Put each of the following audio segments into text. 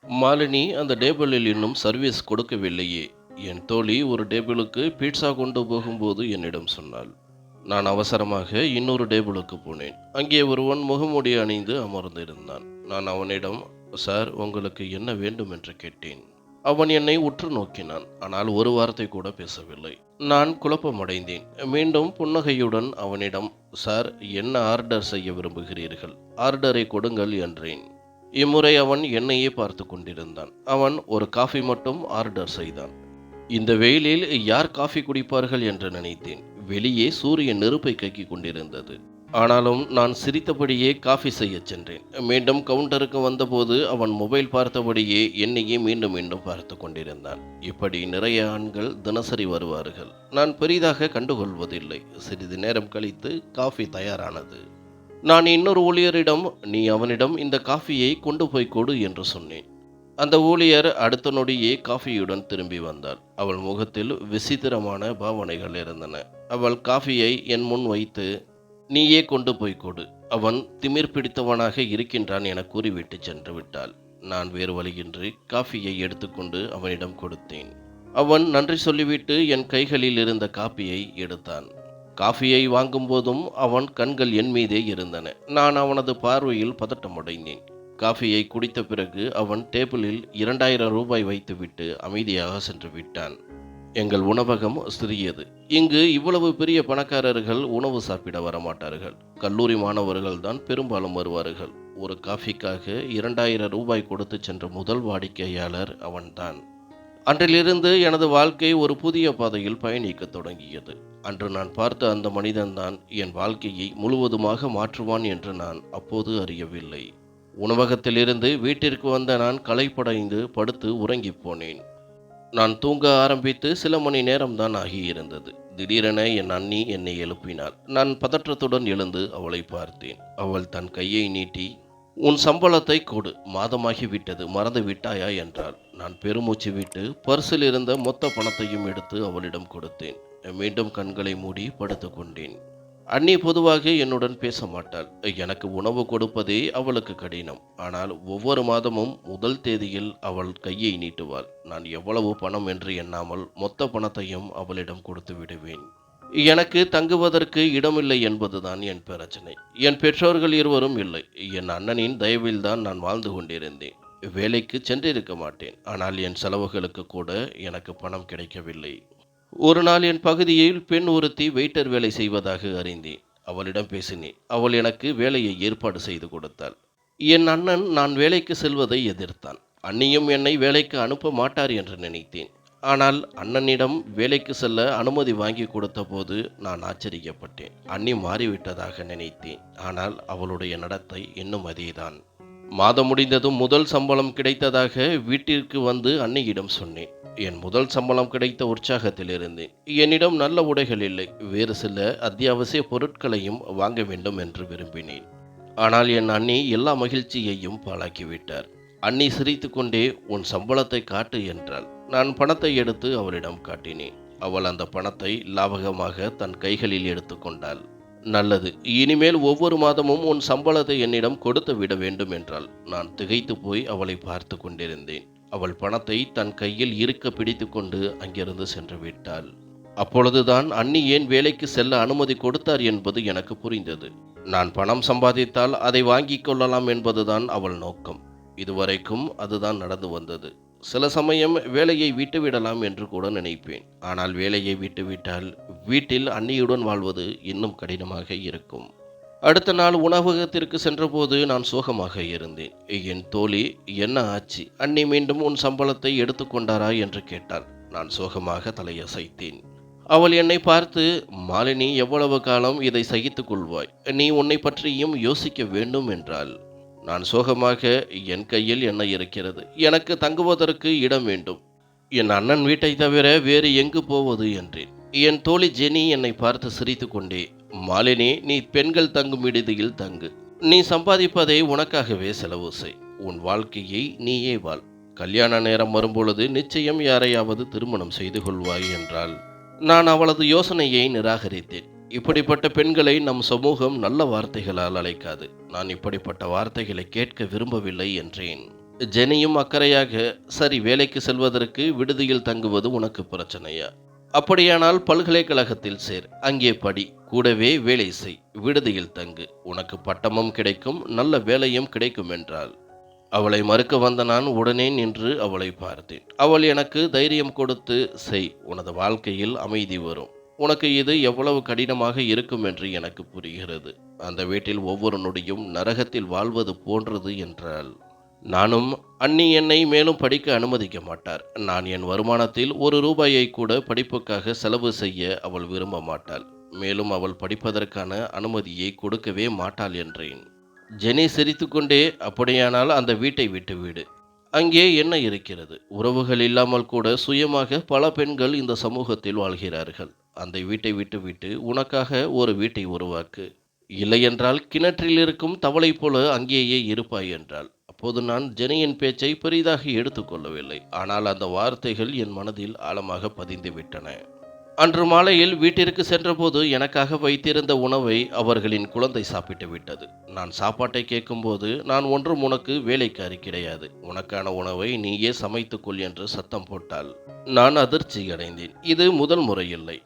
மாலினி அந்த டேபிளில் இன்னும் சர்வீஸ் கொடுக்கவில்லையே. என் தோழி ஒரு டேபிளுக்கு பீட்சா கொண்டு போகும்போது என்னிடம் சொன்னாள். நான் அவசரமாக இன்னொரு டேபிளுக்கு போனேன். அங்கே ஒருவன் முகமூடி அணிந்து அமர்ந்திருந்தான். நான் அவனிடம், சார், உங்களுக்கு என்ன வேண்டும் என்று கேட்டேன். அவன் என்னை உற்று நோக்கினான். ஆனால் ஒரு வார்த்தை கூட பேசவில்லை. நான் குழப்பமடைந்தேன். மீண்டும் புன்னகையுடன் அவனிடம், சார், என்ன ஆர்டர் செய்ய விரும்புகிறீர்கள்? ஆர்டரை கொடுங்கள் என்றேன். இம்முறை அவன் என்னையே பார்த்து கொண்டிருந்தான். அவன் ஒரு காஃபி மட்டும் ஆர்டர் செய்தான். இந்த வெயிலில் யார் காஃபி குடிப்பார்கள் என்று நினைத்தேன். வெளியே சூரியன் நெருப்பை கக்கிக் கொண்டிருந்தது. ஆனாலும் நான் சிரித்தபடியே காஃபி செய்யச் சென்றேன். மீண்டும் கவுண்டருக்கு வந்தபோது அவன் மொபைல் பார்த்தபடியே என்னையே மீண்டும் மீண்டும் பார்த்து கொண்டிருந்தான். இப்படி நிறைய ஆண்கள் தினசரி வருவார்கள். நான் பெரிதாக கண்டுகொள்வதில்லை. சிறிது நேரம் கழித்து காஃபி தயாரானது. நான் இன்னொரு ஊழியரிடம், நீ அவனிடம் இந்த காஃபியை கொண்டு போய் கொடு என்று சொன்னேன். அந்த ஊழியர் அடுத்த நொடியே காஃபியுடன் திரும்பி வந்தாள். அவள் முகத்தில் விசித்திரமான பாவனைகள் இருந்தன. அவள் காஃபியை என் முன் வைத்து, நீயே கொண்டு போய் கொடு, அவன் திமிர் பிடித்தவனாக இருக்கின்றான் என கூறிவிட்டு சென்று விட்டாள். நான் வேறு வழியின்றி காஃபியை எடுத்துக்கொண்டு அவனிடம் கொடுத்தேன். அவன் நன்றி சொல்லிவிட்டு என் கைகளில் இருந்த காப்பியை எடுத்தான். காஃபியை வாங்கும்போதும் அவன் கண்கள் என் மீதே இருந்தன. நான் அவனது பார்வையில் பதட்டமடைந்தேன். காஃபியை குடித்த பிறகு அவன் டேபிளில் 2000 ரூபாய் வைத்துவிட்டு அமைதியாக சென்று விட்டான். எங்கள் உணவகம் சிறியது. இங்கு இவ்வளவு பெரிய பணக்காரர்கள் உணவு சாப்பிட வரமாட்டார்கள். கல்லூரி மாணவர்கள் தான் பெரும்பாலும் வருவார்கள். ஒரு காஃபிக்காக 2000 ரூபாய் கொடுத்து சென்ற முதல் வாடிக்கையாளர் அவன்தான். அன்றிலிருந்து எனது வாழ்க்கை ஒரு புதிய பாதையில் பயணிக்க தொடங்கியது. அன்று நான் பார்த்த அந்த மனிதன்தான் என் வாழ்க்கையை முழுவதுமாக மாற்றுவான் என்று நான் அப்போது அறியவில்லை. உணவகத்திலிருந்து வீட்டிற்கு வந்த நான் களைப்படைந்து படுத்து உறங்கிப் போனேன். நான் தூங்க ஆரம்பித்து சில மணி நேரம்தான் ஆகியிருந்தது. திடீரென என் அண்ணி என்னை எழுப்பினாள். நான் பதற்றத்துடன் எழுந்து அவளை பார்த்தேன். அவள் தன் கையை நீட்டி, உன் சம்பளத்தை கொடு, மாதமாகிவிட்டது, மறந்து விட்டாயா என்றாள். நான் பெருமூச்சு விட்டு பர்சில் இருந்த மொத்த பணத்தையும் எடுத்து அவளிடம் கொடுத்தேன். மீண்டும் கண்களை மூடி படுத்து கொண்டேன். அண்ணி பொதுவாக என்னுடன் பேச மாட்டாள். எனக்கு உணவு கொடுப்பதே அவளுக்கு கடினம். ஆனால் ஒவ்வொரு மாதமும் முதல் தேதியில் அவள் கையை நீட்டுவாள். நான் எவ்வளவு பணம் என்று எண்ணாமல் மொத்த பணத்தையும் அவளிடம் கொடுத்து விடுவேன். எனக்கு தங்குவதற்கு இடமில்லை என்பதுதான் என் பிரச்சனை. என் பெற்றோர்கள் இருவரும் இல்லை. என் அண்ணனின் தயவில்தான் நான் வாழ்ந்து கொண்டிருந்தேன். வேலைக்கு சென்றிருக்க மாட்டேன். ஆனால் என் செலவுகளுக்கு கூட எனக்கு பணம் கிடைக்கவில்லை. ஒரு நாள் என் பகுதியில் பெண் ஒருத்தி வெயிட்டர் வேலை செய்வதாக அறிந்தேன். அவளிடம் பேசினேன். அவள் எனக்கு வேலையை ஏற்பாடு செய்து கொடுத்தாள். என் அண்ணன் நான் வேலைக்கு செல்வதை எதிர்த்தான். அண்ணியும் என்னை வேலைக்கு அனுப்ப மாட்டார் என்று நினைத்தேன். ஆனால் அண்ணனிடம் வேலைக்கு செல்ல அனுமதி வாங்கி கொடுத்த போது நான் ஆச்சரியப்பட்டேன். அண்ணி மாறிவிட்டதாக நினைத்தேன். ஆனால் அவளுடைய நடத்தை இன்னும் அதேதான். மாதம் முடிந்ததும் முதல் சம்பளம் கிடைத்ததாக வீட்டிற்கு வந்து அன்னியிடம் சொன்னேன். என் முதல் சம்பளம் கிடைத்த உற்சாகத்தில் இருந்தேன். என்னிடம் நல்ல உடைகள் இல்லை. வேறு சில அத்தியாவசிய பொருட்களையும் வாங்க வேண்டும் என்று விரும்பினேன். ஆனால் என் அண்ணி எல்லா மகிழ்ச்சியையும் பாழாக்கிவிட்டார். அண்ணி சிரித்து கொண்டே, உன் சம்பளத்தை காட்டு என்றாள். நான் பணத்தை எடுத்து அவளிடம் காட்டினேன். அவள் அந்த பணத்தை லாவகமாக தன் கைகளில் எடுத்து கொண்டாள். நல்லது, இனிமேல் ஒவ்வொரு மாதமும் உன் சம்பளத்தை என்னிடம் கொடுத்து விட வேண்டும் என்றாள். நான் திகைத்து போய் அவளை பார்த்து கொண்டிருந்தேன். அவள் பணத்தை தன் கையில் இருக்க பிடித்து கொண்டு அங்கிருந்து சென்று விட்டாள். அப்பொழுதுதான் அண்ணி ஏன் வேலைக்கு செல்ல அனுமதி கொடுத்தார் என்பது எனக்கு புரிந்தது. நான் பணம் சம்பாதித்தால் அதை வாங்கிக் கொள்ளலாம் என்பதுதான் அவள் நோக்கம். இதுவரைக்கும் அதுதான் நடந்து வந்தது. சில சமயம் வேலையை விட்டுவிடலாம் என்று கூட நினைப்பேன். ஆனால் வேலையை விட்டுவிட்டால் வீட்டில் அண்ணியுடன் வாழ்வது இன்னும் கடினமாக இருக்கும். அடுத்த நாள் உணவகத்திற்கு சென்றபோது நான் சோகமாக இருந்தேன். என் தோழி, என்ன ஆச்சு? அண்ணி மீண்டும் உன் சம்பளத்தை எடுத்துக்கொண்டாரா என்று கேட்டாள். நான் சோகமாக தலையசைத்தேன். அவள் என்னை பார்த்து, மாலினி, எவ்வளவு காலம் இதை சகித்துக் கொள்வாய்? நீ உன்னை பற்றியும் யோசிக்க வேண்டும் என்றாள். நான் சோகமாக, என் கையில் என்ன இருக்கிறது? எனக்கு தங்குவதற்கு இடம் வேண்டும். என் அண்ணன் வீட்டை தவிர வேறு எங்கு போவது என்றேன். என் தோழி ஜெனி என்னை பார்த்து சிரித்து கொண்டே, மாலினி, நீ பெண்கள் தங்கும் விடுதியில் தங்கு. நீ சம்பாதிப்பதை உனக்காகவே செலவு செய். உன் வாழ்க்கையை நீயே வாழ். கல்யாண நேரம் வரும்பொழுது நிச்சயம் யாரையாவது திருமணம் செய்து கொள்வாய் என்றாள். நான் அவளது யோசனையை நிராகரித்தேன். இப்படிப்பட்ட பெண்களை நம் சமூகம் நல்ல வார்த்தைகளால் அழைக்காது. நான் இப்படிப்பட்ட வார்த்தைகளை கேட்க விரும்பவில்லை என்றேன். ஜெனியும் அக்கறையாக, சரி, வேலைக்கு செல்வதற்கு விடுதியில் தங்குவது உனக்கு பிரச்சனையா? அப்படியானால் பல்கலைக்கழகத்தில் சேர், அங்கே படி, கூடவே வேலை செய், விடுதியில் தங்கு, உனக்கு பட்டமும் கிடைக்கும், நல்ல வேலையும் கிடைக்கும் என்றாள். அவளை மறுக்க வந்த நான் உடனே நின்று அவளை பார்த்தேன். அவள் எனக்கு தைரியம் கொடுத்து, செய், உனது வாழ்க்கையில் அமைதி வரும். உனக்கு இது எவ்வளவு கடினமாக இருக்கும் என்று எனக்கு புரிகிறது. அந்த வீட்டில் ஒவ்வொரு நொடியும் நரகத்தில் வாழ்வது போன்றது என்றாள். நானும், அண்ணி என்னை மேலும் படிக்க அனுமதிக்க மாட்டார். நான் என் வருமானத்தில் ஒரு ரூபாயை கூட படிப்புக்காக செலவு செய்ய அவள் விரும்ப மாட்டாள். மேலும் அவள் படிப்பதற்கான அனுமதியை கொடுக்கவே மாட்டாள் என்றேன். ஜெனி சிரித்துக்கொண்டே, அப்படியானால் அந்த வீட்டை விட்டு விடு. அங்கே என்ன இருக்கிறது? உறவுகள் இல்லாமல் கூட சுயமாக பல பெண்கள் இந்த சமூகத்தில் வாழ்கிறார்கள். அந்த வீட்டை விட்டுவிட்டு உனக்காக ஒரு வீட்டை உருவாக்கு. இல்லையென்றால் கிணற்றில் இருக்கும் தவளை போல அங்கேயே இருப்பாய் என்றாள். அப்போது நான் ஜெனியின் பேச்சை பெரிதாக எடுத்துக்கொள்ளவில்லை. ஆனால் அந்த வார்த்தைகள் என் மனதில் ஆழமாக பதிந்து விட்டன. அன்று மாலையில் வீட்டிற்கு சென்றபோது எனக்காக வைத்திருந்த உணவை அவர்களின் குழந்தை சாப்பிட்டு விட்டது. நான் சாப்பாட்டை கேட்கும்போது, நான் ஒன்றும் உனக்கு வேலைக்காரி கிடையாது, உனக்கான உணவை நீயே சமைத்துக்கொள் என்று சத்தம் போட்டாள். நான் அதிர்ச்சி அடைந்தேன். இது முதல் முறை இல்லை.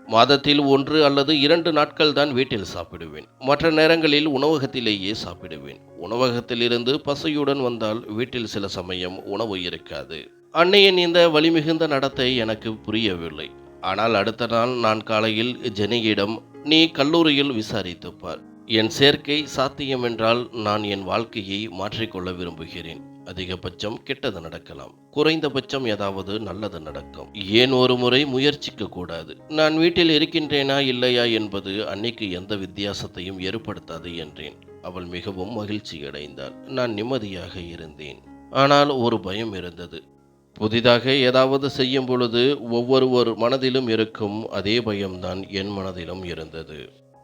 மாதத்தில் 1 அல்லது 2 நாட்கள் தான் வீட்டில் சாப்பிடுவேன். மற்ற நேரங்களில் உணவகத்திலேயே சாப்பிடுவேன். உணவகத்திலிருந்து பசியுடன் வந்தால் வீட்டில் சில சமயம் உணவு இருக்காது. அன்னையின் இந்த வலிமிகுந்த நடத்தை எனக்கு புரியவில்லை. ஆனால் அடுத்த நாள் நான் காலையில் ஜெனியிடம், நீ கல்லூரியில் விசாரித்துப் பார். என் சேர்க்கை சாத்தியமென்றால் நான் என் வாழ்க்கையை மாற்றிக்கொள்ள விரும்புகிறேன். அதிகபட்சம் கெட்டது நடக்கலாம், குறைந்தபட்சம் ஏதாவது நல்லது நடக்கும். ஏன் ஒரு முறை முயற்சிக்க கூடாது? நான் வீட்டில் இருக்கின்றேனா இல்லையா என்பது அன்னைக்கு எந்த வித்தியாசத்தையும் ஏற்படுத்தாது என்றேன். அவள் மிகவும் மகிழ்ச்சி அடைந்தாள். நான் நிம்மதியாக இருந்தேன். ஆனால் ஒரு பயம் இருந்தது. புதிதாக ஏதாவது செய்யும் பொழுது ஒவ்வொருவர் மனதிலும் இருக்கும் அதே பயம்தான் என் மனதிலும் இருந்தது.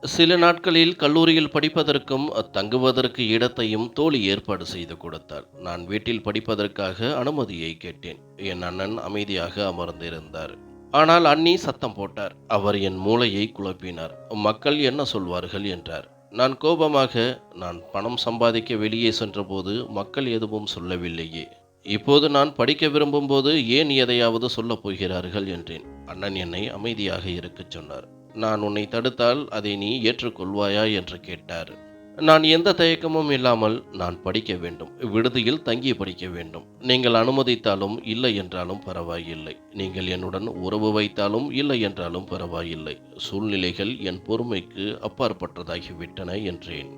சில நாட்களில் கல்லூரியில் படிப்பதற்கும் தங்குவதற்கு இடத்தையும் தோழி ஏற்பாடு செய்து கொடுத்தாள். நான் வீட்டில் படிப்பதற்காக அனுமதியை கேட்டேன். என் அண்ணன் அமைதியாக அமர்ந்திருந்தார். ஆனால் அண்ணி சத்தம் போட்டார். அவர் என் மூளையை குழப்பினார். மக்கள் என்ன சொல்வார்கள் என்றார். நான் கோபமாக, நான் பணம் சம்பாதிக்க வெளியே சென்றபோது மக்கள் எதுவும் சொல்லவில்லையே, இப்போது நான் படிக்க விரும்பும்போது ஏன் எதையாவது சொல்லப் போகிறார்கள் என்றேன். அண்ணன் என்னை அமைதியாக இருக்கச் சொன்னார். நான் உன்னை தடுத்தால் அதை நீ ஏற்றுக்கொள்வாயா என்று கேட்டார். நான் எந்த தயக்கமும் இல்லாமல், நான் படிக்க வேண்டும், விடுதியில் தங்கி படிக்க வேண்டும். நீங்கள் அனுமதித்தாலும் இல்லை என்றாலும் பரவாயில்லை. நீங்கள் என்னுடன் உறவு வைத்தாலும் இல்லை என்றாலும் பரவாயில்லை. சூழ்நிலைகள் என் பொறுமைக்கு அப்பாற்பட்டதாகிவிட்டன என்றேன்.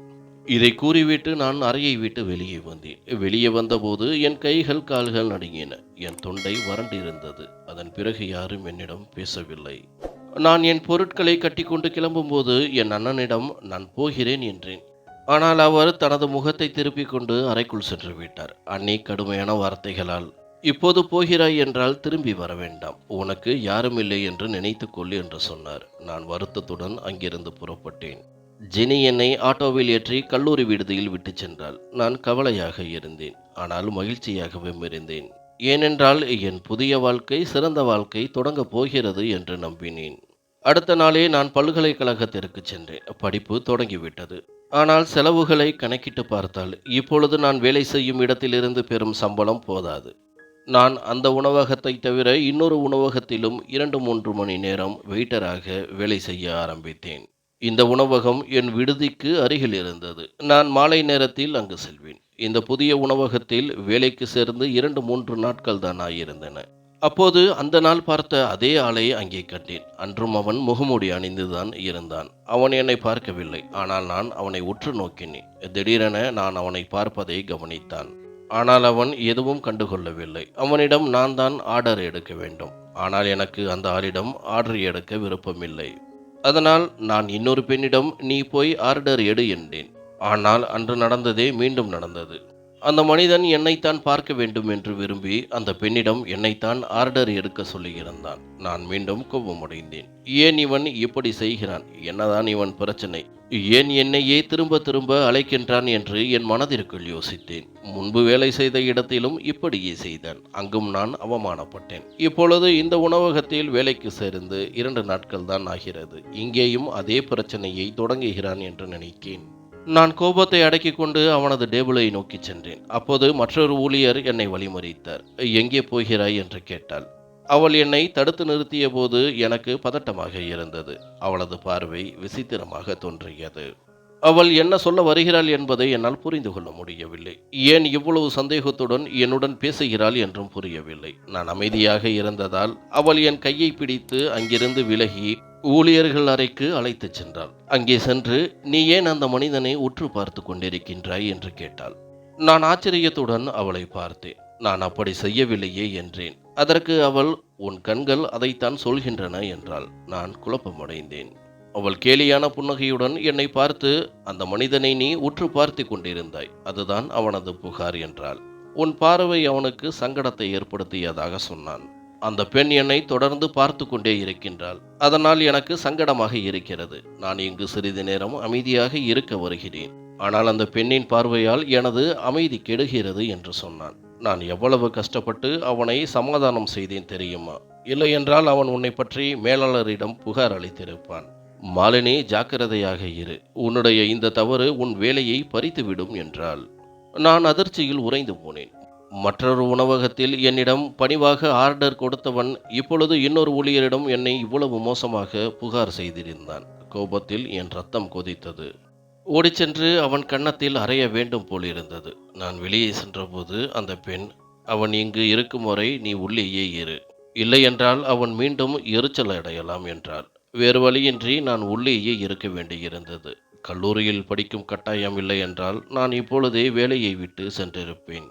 இதை கூறிவிட்டு நான் அறையை விட்டு வெளியே வந்தேன். வெளியே வந்தபோது என் கைகள் கால்கள் நடுங்கின. என் தொண்டை வறண்டிருந்தது. அதன் பிறகு யாரும் என்னிடம் பேசவில்லை. நான் என் பொருட்களை கட்டிக்கொண்டு கிளம்பும்போது என் அண்ணனிடம் நான் போகிறேன் என்றேன். ஆனால் அவர் தனது முகத்தை திருப்பிக் கொண்டு அறைக்குள் சென்று விட்டார். அண்ணி கடுமையான வார்த்தைகளால், இப்போது போகிறாய் என்றால் திரும்பி வர வேண்டாம், உனக்கு யாரும் இல்லை என்று நினைத்துக்கொள் என்று சொன்னார். நான் வருத்தத்துடன் அங்கிருந்து புறப்பட்டேன். ஜெனி என்னை ஆட்டோவில் ஏற்றி கல்லூரி விடுதியில் விட்டு சென்றாள். நான் கவலையாக இருந்தேன், ஆனால் மகிழ்ச்சியாகவும் இருந்தேன். ஏனென்றால் என் புதிய வாழ்க்கை, சிறந்த வாழ்க்கை தொடங்கப் போகிறது என்று நம்பினேன். அடுத்த நாளே நான் பல்கலைக்கழகத்திற்கு சென்றேன். படிப்பு தொடங்கிவிட்டது. ஆனால் செலவுகளை கணக்கிட்டு பார்த்தால் இப்பொழுது நான் வேலை செய்யும் இடத்திலிருந்து பெறும் சம்பளம் போதாது. நான் அந்த உணவகத்தை தவிர இன்னொரு உணவகத்திலும் 2-3 மணி நேரம் வெயிட்டராக வேலை செய்ய ஆரம்பித்தேன். இந்த உணவகம் என் விடுதிக்கு அருகில் இருந்தது. நான் மாலை நேரத்தில் அங்கு செல்வேன். இந்த புதிய உணவகத்தில் வேலைக்கு சேர்ந்து 2-3 நாட்கள் தான் ஆகியிருந்தன. அப்போது அந்த நாள் பார்த்த அதே ஆளை அங்கே கண்டேன். அன்றும் அவன் முகமூடி அணிந்துதான் இருந்தான். அவன் என்னை பார்க்கவில்லை. ஆனால் நான் அவனை உற்று நோக்கினேன். திடீரென நான் அவனை பார்ப்பதை கவனித்தான். ஆனால் அவன் எதுவும் கண்டுகொள்ளவில்லை. அவனிடம் நான் தான் ஆர்டர் எடுக்க வேண்டும். ஆனால் எனக்கு அந்த ஆளிடம் ஆர்டர் எடுக்க விருப்பமில்லை. அதனால் நான் இன்னொரு பெண்ணிடம், நீ போய் ஆர்டர் எடு என்றேன். ஆனால் அன்று நடந்ததே மீண்டும் நடந்தது. அந்த மனிதன் என்னைத்தான் பார்க்க வேண்டும் என்று விரும்பி அந்த பெண்ணிடம் என்னைத்தான் ஆர்டர் எடுக்க சொல்லியிருந்தான். நான் மீண்டும் கோபமடைந்தேன். ஏன் இவன் இப்படி செய்கிறான்? என்னதான் இவன் பிரச்சனை? ஏன் என்னையே திரும்ப திரும்ப அழைக்கின்றான் என்று என் மனதிற்குள் யோசித்தேன். முன்பு வேலை செய்த இடத்திலும் இப்படியே செய்தான். அங்கும் நான் அவமானப்பட்டேன். இப்பொழுது இந்த உணவகத்தில் வேலைக்கு சேர்ந்து 2 நாட்கள் தான் ஆகிறது. இங்கேயும் அதே பிரச்சனையை தொடங்குகிறான் என்று நினைத்தேன். நான் கோபத்தை அடக்கிக் கொண்டு அவனது டேபிளை நோக்கிச் சென்றேன். அப்போது மற்றொரு ஊழியர் என்னை வழிமறித்தார். "எங்கே போகிறாய்?" என்று கேட்டாள். அவள் என்னை தடுத்து நிறுத்தியபோது எனக்கு பதட்டமாக இருந்தது. அவளது பார்வை விசித்திரமாக தோன்றியது. அவள் என்ன சொல்ல வருகிறாள் என்பதை என்னால் புரிந்து கொள்ள முடியவில்லை. ஏன் இவ்வளவு சந்தேகத்துடன் என்னுடன் பேசுகிறாள் என்றும் புரியவில்லை. நான் அமைதியாக இருந்ததால் அவள் என் கையை பிடித்து அங்கிருந்து விலகி ஊழியர்கள் அறைக்கு அழைத்துச் சென்றாள். அங்கே சென்று, "நீ ஏன் அந்த மனிதனை உற்று பார்த்து கொண்டிருக்கின்றாய்?" என்று கேட்டாள். நான் ஆச்சரியத்துடன் அவளை பார்த்தேன். "நான் அப்படி செய்யவில்லையே" என்றேன். அதற்கு அவள், "உன் கண்கள் அதைத்தான் சொல்கின்றன" என்றாள். நான் குழப்பமடைந்தேன். அவள் கேலியான புன்னகையுடன் என்னை பார்த்து, "அந்த மனிதனை நீ உற்று பார்த்து கொண்டிருந்தாய், அதுதான் அவனது புகார்" என்றாள். "உன் பார்வை அவனுக்கு சங்கடத்தை ஏற்படுத்தியதாக சொன்னான். அந்த பெண் என்னை தொடர்ந்து பார்த்து கொண்டே இருக்கின்றாள். அதனால் எனக்கு சங்கடமாக இருக்கிறது. நான் இங்கு சிறிது நேரம் அமைதியாக இருக்க வருகிறேன். ஆனால் அந்த பெண்ணின் பார்வையால் எனது அமைதி கெடுகிறது" என்று சொன்னான். நான் எவ்வளவு கஷ்டப்பட்டு அவனை சமாதானம் செய்தேன் தெரியுமா? இல்லையென்றால் அவன் உன்னை பற்றி மேலாளரிடம் புகார் அளித்திருப்பான். "மாலினி, ஜாக்கிரதையாக இரு. உன்னுடைய இந்த தவறு உன் வேலையை பறித்துவிடும்" என்றாள். நான் அதிர்ச்சியில் உறைந்து போனேன். மற்றொரு உணவகத்தில் என்னிடம் பணிவாக ஆர்டர் கொடுத்தவன் இப்பொழுது இன்னொரு ஊழியரிடம் என்னை இவ்வளவு மோசமாக புகார் செய்திருந்தான். கோபத்தில் என் ரத்தம் கொதித்தது. ஓடிச் சென்று அவன் கன்னத்தில் அறைய வேண்டும் போலிருந்தது. நான் வெளியே சென்றபோது அந்த பெண், "அவன் இங்கு இருக்கும் வரை நீ உள்ளேயே இரு. இல்லையென்றால் அவன் மீண்டும் எரிச்சல் அடையலாம்" என்றாள். வேறு வழியின்றி நான் உள்ளேயே இருக்க வேண்டியிருந்தது. கல்லூரியில் படிக்கும் கட்டாயம் இல்லை என்றால் நான் இப்பொழுதே வேலையை விட்டு சென்றிருப்பேன்.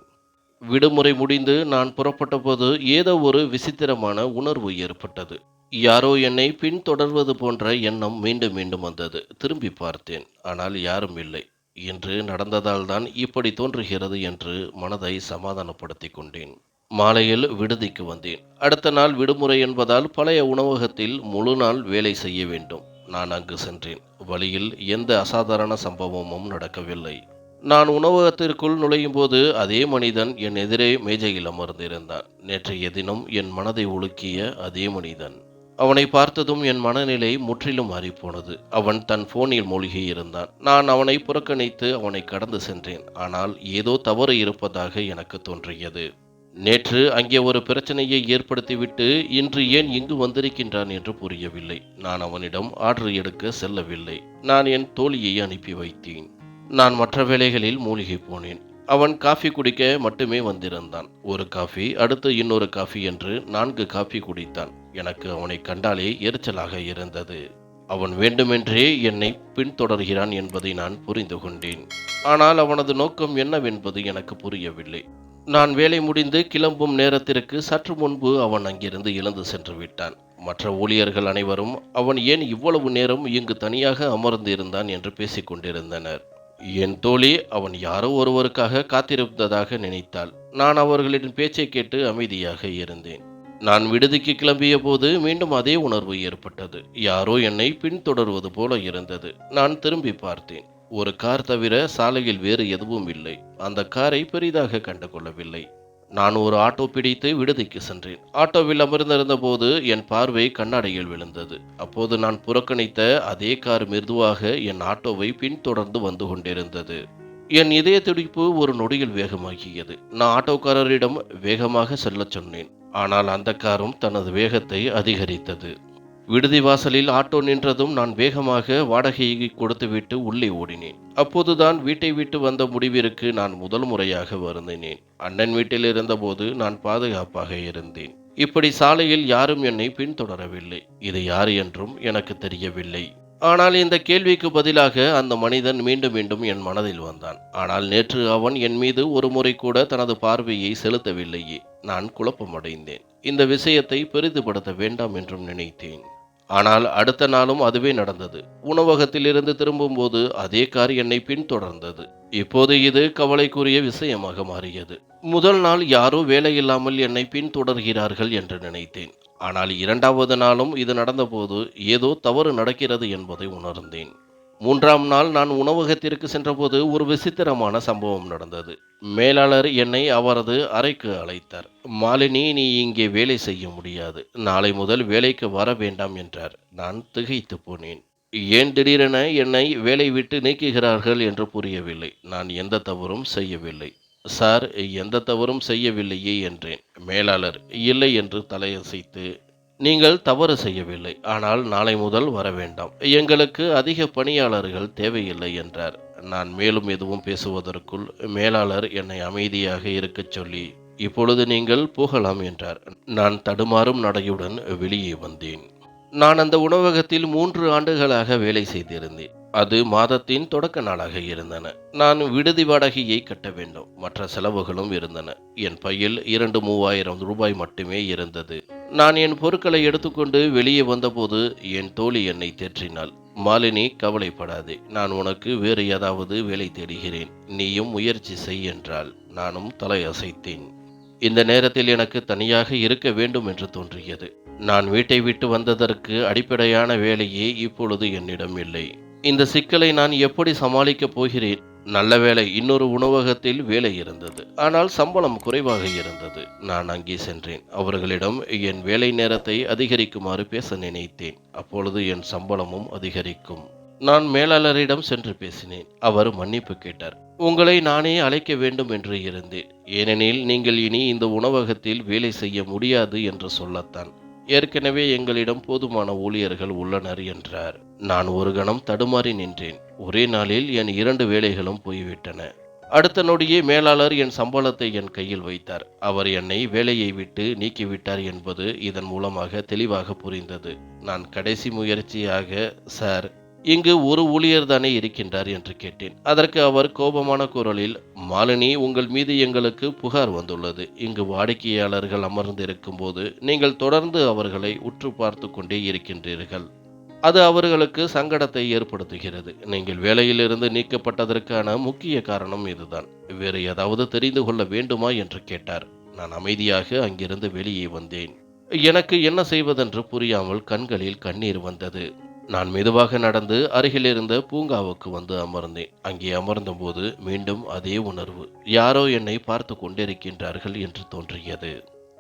விடுமுறை முடிந்து நான் புறப்பட்டபோது ஏதோ ஒரு விசித்திரமான உணர்வு ஏற்பட்டது. யாரோ என்னை பின்தொடர்வது போன்ற எண்ணம் மீண்டும் மீண்டும் வந்தது. திரும்பி பார்த்தேன். ஆனால் யாரும் இல்லை. இன்று நடந்ததால் தான் இப்படி தோன்றுகிறது என்று மனதை சமாதானப்படுத்திக் கொண்டேன். மாலையில் விடுதிக்கு வந்தேன். அடுத்த நாள் விடுமுறை என்பதால் பழைய உணவகத்தில் முழு நாள் வேலை செய்ய வேண்டும். நான் அங்கு சென்றேன். வழியில் எந்த அசாதாரண சம்பவமும் நடக்கவில்லை. நான் உணவகத்திற்குள் நுழையும்போது அதே மனிதன் என் எதிரே மேஜையில் அமர்ந்திருந்தான். நேற்றைய தினம் என் மனதை உலுக்கிய அதே மனிதன். அவனை பார்த்ததும் என் மனநிலை முற்றிலும் மாறிப்போனது. அவன் தன் போனில் மூழ்கி இருந்தான். நான் அவனை புறக்கணித்து அவனை கடந்து சென்றேன். ஆனால் ஏதோ தவறு இருப்பதாக எனக்கு தோன்றியது. நேற்று அங்கே ஒரு பிரச்சனையை ஏற்படுத்திவிட்டு இன்று ஏன் இங்கு வந்திருக்கின்றான் என்று புரியவில்லை. நான் அவனிடம் ஆர்டர் எடுக்க செல்லவில்லை. நான் என் தோழியை அனுப்பி வைத்தேன். நான் மற்ற வேலைகளில் மூழ்கி போனேன். அவன் காஃபி குடிக்க மட்டுமே வந்திருந்தான். ஒரு காஃபி, அடுத்து இன்னொரு காஃபி என்று 4 காஃபி குடித்தான். எனக்கு அவனை கண்டாலே எரிச்சலாக இருந்தது. அவன் வேண்டுமென்றே என்னை பின்தொடர்கிறான் என்பதை நான் புரிந்து கொண்டேன். ஆனால் அவனது நோக்கம் என்னவென்பது எனக்கு புரியவில்லை. நான் வேலை முடிந்து கிளம்பும் நேரத்திற்கு சற்று முன்பு அவன் அங்கிருந்து எழுந்து சென்று விட்டான். மற்ற ஊழியர்கள் அனைவரும் அவன் ஏன் இவ்வளவு நேரம் இங்கு தனியாக அமர்ந்திருந்தான் என்று பேசிக் கொண்டிருந்தனர். என் தோழி அவன் யாரோ ஒருவருக்காக காத்திருந்ததாக நினைத்தாள். நான் அவர்களின் பேச்சை கேட்டு அமைதியாக இருந்தேன். நான் விடுதிக்கு கிளம்பிய போது மீண்டும் அதே உணர்வு ஏற்பட்டது. யாரோ என்னை பின்தொடர்வது போல இருந்தது. நான் திரும்பி பார்த்தேன். ஒரு கார் தவிர சாலையில் வேறு எதுவும் இல்லை. அந்த காரை பெரிதாக கண்டுகொள்ளவில்லை. நான் ஒரு ஆட்டோ பிடித்து விடுதிக்கு சென்றேன். ஆட்டோவில் அமர்ந்திருந்த போது என் பார்வை கண்ணாடியில் விழுந்தது. அப்போது நான் புறக்கணித்த அதே கார் மெதுவாக என் ஆட்டோவை பின்தொடர்ந்து வந்து கொண்டிருந்தது. என் இதய துடிப்பு ஒரு நொடியில் வேகமாகியது. நான் ஆட்டோக்காரரிடம் வேகமாக செல்லச் சொன்னேன். ஆனால் அந்த காரும் தனது வேகத்தை அதிகரித்தது. விடுதி வாசலில் ஆட்டோ நின்றதும் நான் வேகமாக வாடகையை கொடுத்துவிட்டு உள்ளே ஓடினேன். அப்போதுதான் வீட்டை விட்டு வந்த முடிவிற்கு நான் முதல் முறையாக வருந்தினேன். அண்ணன் வீட்டில் இருந்தபோது நான் பாதுகாப்பாக இருந்தேன். இப்படி சாலையில் யாரும் என்னை பின்தொடரவில்லை. இது யார் என்றும் எனக்கு தெரியவில்லை. ஆனால் இந்த கேள்விக்கு பதிலாக அந்த மனிதன் மீண்டும் மீண்டும் என் மனதில் வந்தான். ஆனால் நேற்று அவன் என் மீது ஒரு முறை கூட தனது பார்வையை செலுத்தவில்லையே. நான் குழப்பமடைந்தேன். இந்த விஷயத்தை பெரிதுபடுத்த வேண்டாம் என்றும் நினைத்தேன். ஆனால் அடுத்த நாளும் அதுவே நடந்தது. உணவகத்தில் இருந்து திரும்பும்போது அதே கார் என்னை பின்தொடர்ந்தது. இப்போது இது கவலைக்குரிய விஷயமாக மாறியது. முதல் நாள் யாரோ வேலையில்லாமல் என்னை பின்தொடர்கிறார்கள் என்று நினைத்தேன். ஆனால் 2வது நாளும் இது நடந்தபோது ஏதோ தவறு நடக்கிறது என்பதை உணர்ந்தேன். 3ஆம் நாள் நான் உணவகத்திற்கு சென்றபோது ஒரு விசித்திரமான சம்பவம் நடந்தது. மேலாளர் என்னை அவரது அறைக்கு அழைத்தார். "மாலினி, நீ இங்கே வேலை செய்ய முடியாது. நாளை முதல் வேலைக்கு வர வேண்டாம்" என்றார். நான் திகைத்து போனேன். ஏன் திடீரென என்னை வேலை விட்டு நீக்குகிறார்கள் என்று புரியவில்லை. நான் எந்த தவறும் செய்யவில்லை. சார், எந்த தவறும் செய்யவில்லையே என்றேன். மேலாளர் இல்லை என்று தலையசைத்து, நீங்கள் தவறு செய்யவில்லை. ஆனால் நாளை முதல் வர வேண்டாம். எங்களுக்கு அதிக பணியாளர்கள் தேவையில்லை என்றார். நான் மேலும் எதுவும் பேசுவதற்குள் மேலாளர் என்னை அமைதியாக இருக்கச் சொல்லி, இப்பொழுது நீங்கள் போகலாம் என்றார். நான் தடுமாறும் நடையுடன் வெளியே வந்தேன். நான் அந்த உணவகத்தில் 3 ஆண்டுகளாக வேலை செய்திருந்தேன். அது மாதத்தின் தொடக்க நாளாக இருந்தன. நான் விடுதி வாடகையை கட்ட வேண்டும். மற்ற செலவுகளும் இருந்தன. என் பையில் 2,000-3,000 ரூபாய் மட்டுமே இருந்தது. நான் என் பொருட்களை எடுத்துக்கொண்டு வெளியே வந்தபோது என் தோழி என்னை தேற்றினாள். மாலினி, கவலைப்படாதே. நான் உனக்கு வேறு ஏதாவது வேலை தேடுகிறேன். நீயும் முயற்சி செய் என்றாள். நானும் தலையசைத்தேன். இந்த நேரத்தில் எனக்கு தனியாக இருக்க வேண்டும் என்று தோன்றியது. நான் வீட்டை விட்டு வந்ததற்கு அடிப்படையான வேலையே இப்பொழுது என்னிடம் இல்லை. இந்த சிக்கலை நான் எப்படி சமாளிக்கப் போகிறேன்? நல்ல வேளை இன்னொரு உணவகத்தில் வேலை இருந்தது. ஆனால் சம்பளம் குறைவாக இருந்தது. நான் அங்கே சென்றேன். அவர்களிடம் என் வேலை நேரத்தை அதிகரிக்குமாறு பேச நினைத்தேன். அப்பொழுது என் சம்பளமும் அதிகரிக்கும். நான் மேலாளரிடம் சென்று பேசினேன். அவர் மன்னிப்பு கேட்டார். உங்களை நானே அழைக்க வேண்டும் என்று இருந்தேன். ஏனெனில் நீங்கள் இனி இந்த உணவகத்தில் வேலை செய்ய முடியாது என்று சொல்லத்தான். ஏற்கனவே எங்களிடம் போதுமான ஊழியர்கள் உள்ளனர் என்றார். நான் ஒரு கணம் தடுமாறி நின்றேன். ஒரே நாளில் என் 2 வேலைகளும் போய்விட்டன. அடுத்த நொடியே மேலாளர் என் சம்பளத்தை என் கையில் வைத்தார். அவர் என்னை வேலையை விட்டு நீக்கிவிட்டார் என்பது இதன் மூலமாக தெளிவாக புரிந்தது. நான் கடைசி முயற்சியாக, சார், இங்கு ஒரு ஊழியர் தானே இருக்கின்றார் என்று கேட்டேன். அதற்கு அவர் கோபமான குரலில், மாலினி, உங்கள் மீது எங்களுக்கு புகார் வந்துள்ளது. இங்கு வாடிக்கையாளர்கள் அமர்ந்திருக்கும் போது நீங்கள் தொடர்ந்து அவர்களை உற்று பார்த்து கொண்டே இருக்கின்றீர்கள். அது அவர்களுக்கு சங்கடத்தை ஏற்படுத்துகிறது. நீங்கள் வேலையிலிருந்து நீக்கப்பட்டதற்கான முக்கிய காரணம் இதுதான். வேறு ஏதாவது தெரிந்து கொள்ள வேண்டுமா என்று கேட்டார். நான் அமைதியாக அங்கிருந்து வெளியே வந்தேன். எனக்கு என்ன செய்வதென்று புரியாமல் கண்களில் கண்ணீர் வந்தது. நான் மெதுவாக நடந்து அருகில் இருந்த பூங்காவுக்கு வந்து அமர்ந்தேன். அங்கே அமர்ந்தபோது மீண்டும் அதே உணர்வு. யாரோ என்னை பார்த்து கொண்டிருக்கின்றார்கள் என்று தோன்றியது.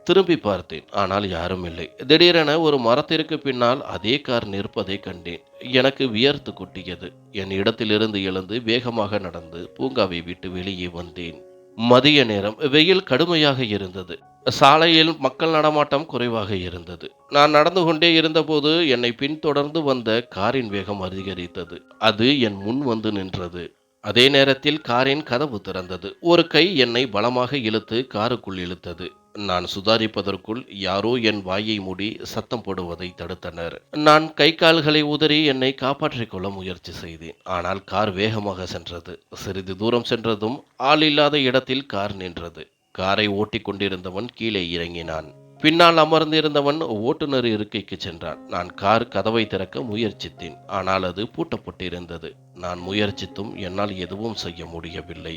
திரும்பி பார்த்தேன். ஆனால் யாரும் இல்லை. திடீரென ஒரு மரத்திற்கு பின்னால் அதே கார் நிற்பதை கண்டேன். எனக்கு வியர்த்து கொட்டியது. என் இடத்திலிருந்து எழுந்து வேகமாக நடந்து பூங்காவை விட்டு வெளியே வந்தேன். மதிய நேரம். வெயில் கடுமையாக இருந்தது. சாலையில் மக்கள் நடமாட்டம் குறைவாக இருந்தது. நான் நடந்து கொண்டே இருந்தபோது என்னை பின்தொடர்ந்து வந்த காரின் வேகம் அதிகரித்தது. அது என் முன் வந்து நின்றது. அதே நேரத்தில் காரின் கதவு திறந்தது. ஒரு கை என்னை பலமாக இழுத்து காருக்குள் இழுத்தது. நான் சுதாரிப்பதற்குள் யாரோ என் வாயை மூடி சத்தம் போடுவதை தடுத்தனர். நான் கை கால்களை உதறி என்னை காப்பாற்றிக் கொள்ள முயற்சி செய்தேன். ஆனால் கார் வேகமாக சென்றது. சிறிது தூரம் சென்றதும் ஆள் இல்லாத இடத்தில் கார் நின்றது. காரை ஓட்டிக் கொண்டிருந்தவன் கீழே இறங்கினான். பின்னால் அமர்ந்திருந்தவன் ஓட்டுநர் இருக்கைக்கு சென்றான். நான் கார் கதவை திறக்க முயற்சித்தேன். ஆனால் அது பூட்டப்பட்டிருந்தது. நான் முயற்சித்தும் என்னால் எதுவும் செய்ய முடியவில்லை.